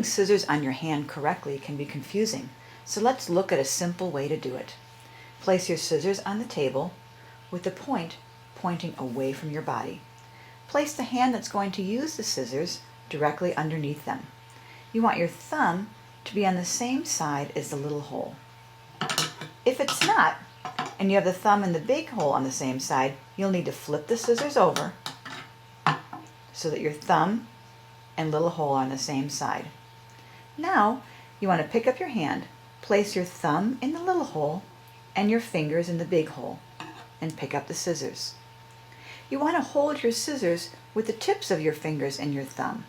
Holding scissors on your hand correctly can be confusing, so let's look at a simple way to do it. Place your scissors on the table with the point pointing away from your body. Place the hand that's going to use the scissors directly underneath them. You want your thumb to be on the same side as the little hole. If it's not, and you have the thumb and the big hole on the same side, you'll need to flip the scissors over so that your thumb and little hole are on the same side. Now, you want to pick up your hand, place your thumb in the little hole and your fingers in the big hole, and pick up the scissors. You want to hold your scissors with the tips of your fingers and your thumb.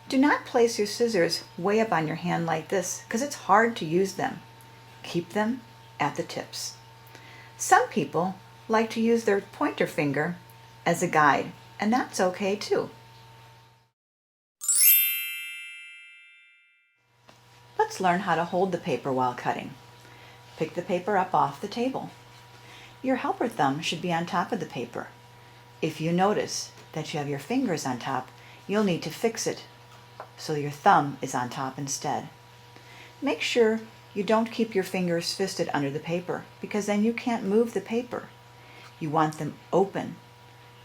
Do not place your scissors way up on your hand like this because it's hard to use them. Keep them at the tips. Some people like to use their pointer finger as a guide, and that's okay too. Let's learn how to hold the paper while cutting. Pick the paper up off the table. Your helper thumb should be on top of the paper. If you notice that you have your fingers on top, you'll need to fix it so your thumb is on top instead. Make sure you don't keep your fingers fisted under the paper because then you can't move the paper. You want them open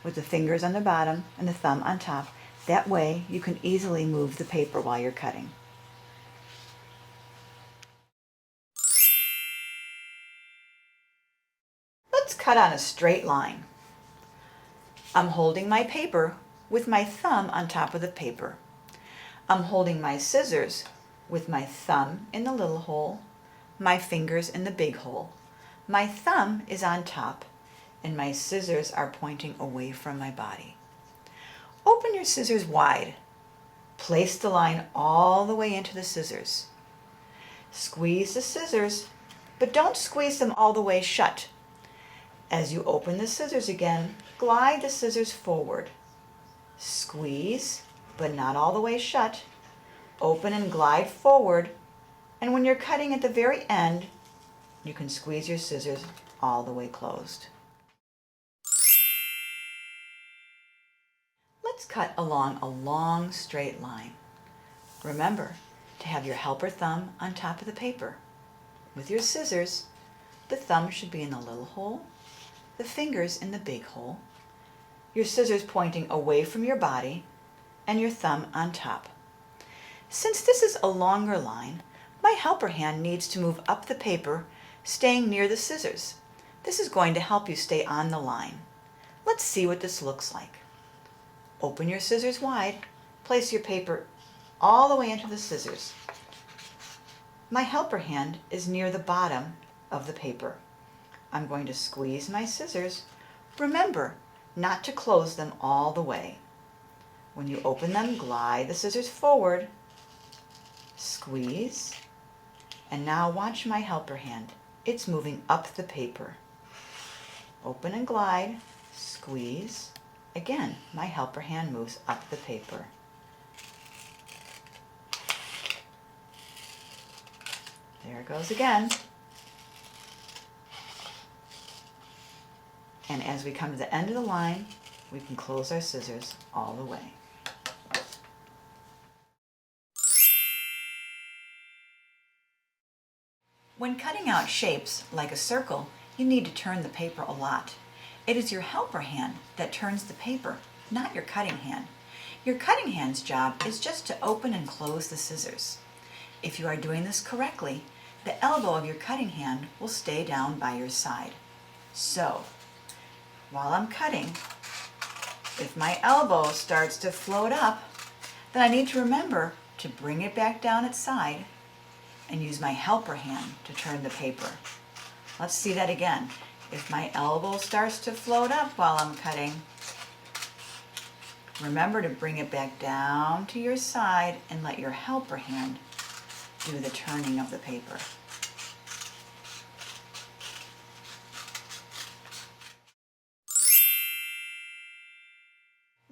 with the fingers on the bottom and the thumb on top. That way you can easily move the paper while you're cutting. Let's cut on a straight line. I'm holding my paper with my thumb on top of the paper. I'm holding my scissors with my thumb in the little hole, my fingers in the big hole. My thumb is on top and my scissors are pointing away from my body. Open your scissors wide. Place the line all the way into the scissors. Squeeze the scissors, but don't squeeze them all the way shut. As you open the scissors again, glide the scissors forward. Squeeze, but not all the way shut. Open and glide forward. And when you're cutting at the very end, you can squeeze your scissors all the way closed. Let's cut along a long straight line. Remember to have your helper thumb on top of the paper. With your scissors, the thumb should be in the little hole, the fingers in the big hole, your scissors pointing away from your body, and your thumb on top. Since this is a longer line, my helper hand needs to move up the paper, staying near the scissors. This is going to help you stay on the line. Let's see what this looks like. Open your scissors wide, place your paper all the way into the scissors. My helper hand is near the bottom of the paper. I'm going to squeeze my scissors. Remember not to close them all the way. When you open them, glide the scissors forward, squeeze, and now watch my helper hand. It's moving up the paper. Open and glide, squeeze. Again, my helper hand moves up the paper. There it goes again. And as we come to the end of the line, we can close our scissors all the way. When cutting out shapes like a circle, you need to turn the paper a lot. It is your helper hand that turns the paper, not your cutting hand. Your cutting hand's job is just to open and close the scissors. If you are doing this correctly, the elbow of your cutting hand will stay down by your side. So, while I'm cutting, if my elbow starts to float up, then I need to remember to bring it back down its side and use my helper hand to turn the paper. Let's see that again. If my elbow starts to float up while I'm cutting, remember to bring it back down to your side and let your helper hand do the turning of the paper.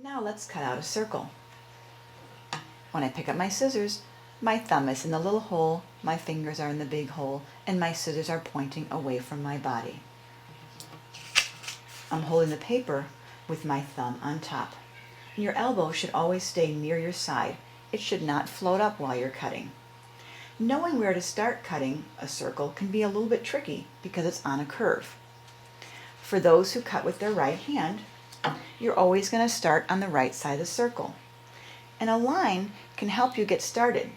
Now let's cut out a circle. When I pick up my scissors, my thumb is in the little hole, my fingers are in the big hole, and my scissors are pointing away from my body. I'm holding the paper with my thumb on top. Your elbow should always stay near your side. It should not float up while you're cutting. Knowing where to start cutting a circle can be a little bit tricky because it's on a curve. For those who cut with their right hand, you're always going to start on the right side of the circle. And a line can help you get started.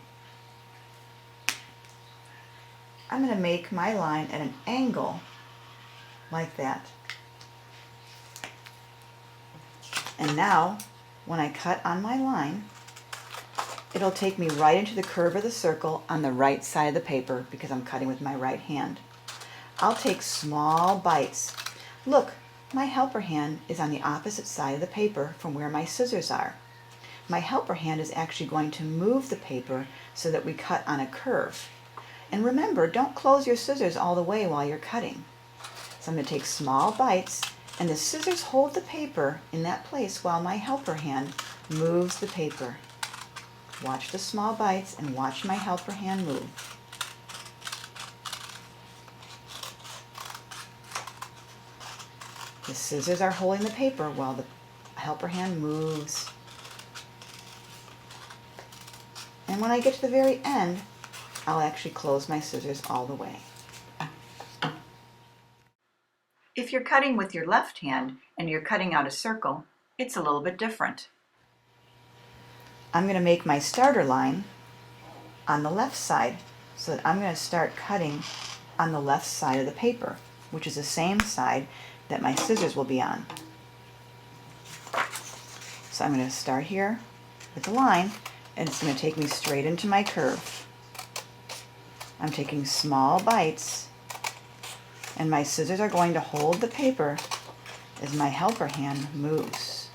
I'm going to make my line at an angle like that. And now, when I cut on my line, it'll take me right into the curve of the circle on the right side of the paper because I'm cutting with my right hand. I'll take small bites. Look, my helper hand is on the opposite side of the paper from where my scissors are. My helper hand is actually going to move the paper so that we cut on a curve. And remember, don't close your scissors all the way while you're cutting. So I'm going to take small bites, and the scissors hold the paper in that place while my helper hand moves the paper. Watch the small bites and watch my helper hand move. The scissors are holding the paper while the helper hand moves. And when I get to the very end, I'll actually close my scissors all the way. If you're cutting with your left hand and you're cutting out a circle, it's a little bit different. I'm going to make my starter line on the left side so that I'm going to start cutting on the left side of the paper, which is the same side that my scissors will be on. So I'm going to start here with the line, and it's going to take me straight into my curve. I'm taking small bites, and my scissors are going to hold the paper as my helper hand moves.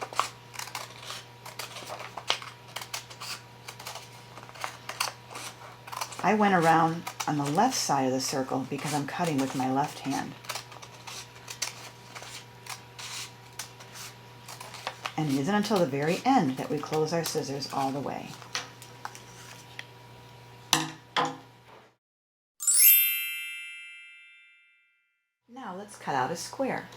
I went around on the left side of the circle because I'm cutting with my left hand. And it isn't until the very end that we close our scissors all the way. Now let's cut out a square.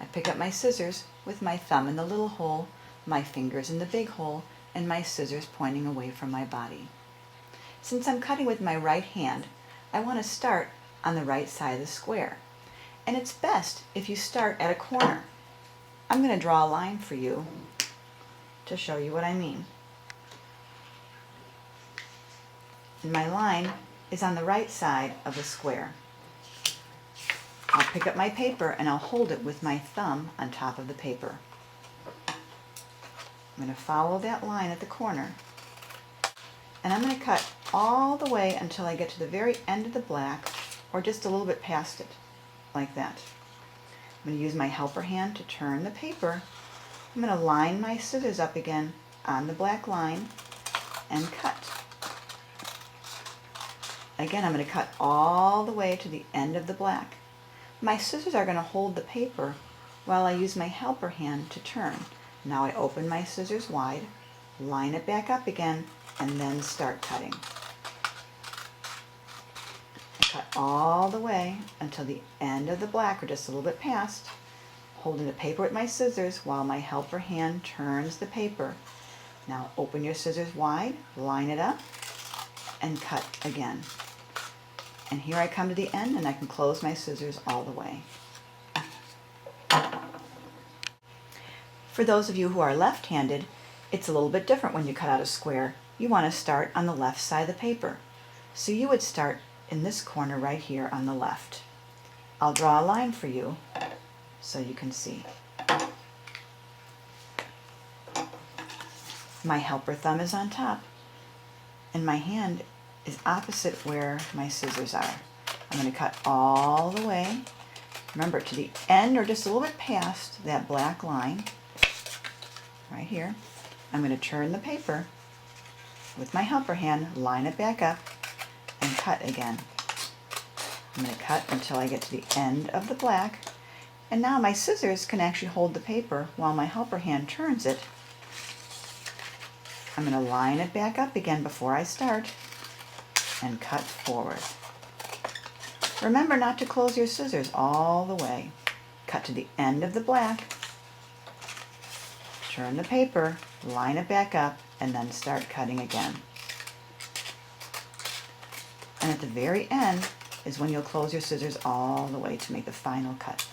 I pick up my scissors with my thumb in the little hole, my fingers in the big hole, and my scissors pointing away from my body. Since I'm cutting with my right hand, I want to start on the right side of the square. And it's best if you start at a corner. I'm going to draw a line for you to show you what I mean. And my line is on the right side of the square. I'll pick up my paper and I'll hold it with my thumb on top of the paper. I'm going to follow that line at the corner. And I'm going to cut all the way until I get to the very end of the black, or just a little bit past it, like that. I'm going to use my helper hand to turn the paper. I'm going to line my scissors up again on the black line and cut. Again, I'm going to cut all the way to the end of the black. My scissors are going to hold the paper while I use my helper hand to turn. Now I open my scissors wide, line it back up again, and then start cutting. I cut all the way until the end of the black, or just a little bit past, holding the paper with my scissors while my helper hand turns the paper. Now open your scissors wide, line it up, and cut again. And here I come to the end, and I can close my scissors all the way. For those of you who are left-handed, it's a little bit different when you cut out a square. You want to start on the left side of the paper. So you would start in this corner right here on the left. I'll draw a line for you so you can see. My helper thumb is on top, and my hand is opposite where my scissors are. I'm going to cut all the way, remember, to the end or just a little bit past that black line right here. I'm going to turn the paper with my helper hand, line it back up, and cut again. I'm going to cut until I get to the end of the black, and now my scissors can actually hold the paper while my helper hand turns it. I'm going to line it back up again before I start and cut forward. Remember not to close your scissors all the way. Cut to the end of the black, turn the paper, line it back up, and then start cutting again. And at the very end is when you'll close your scissors all the way to make the final cut.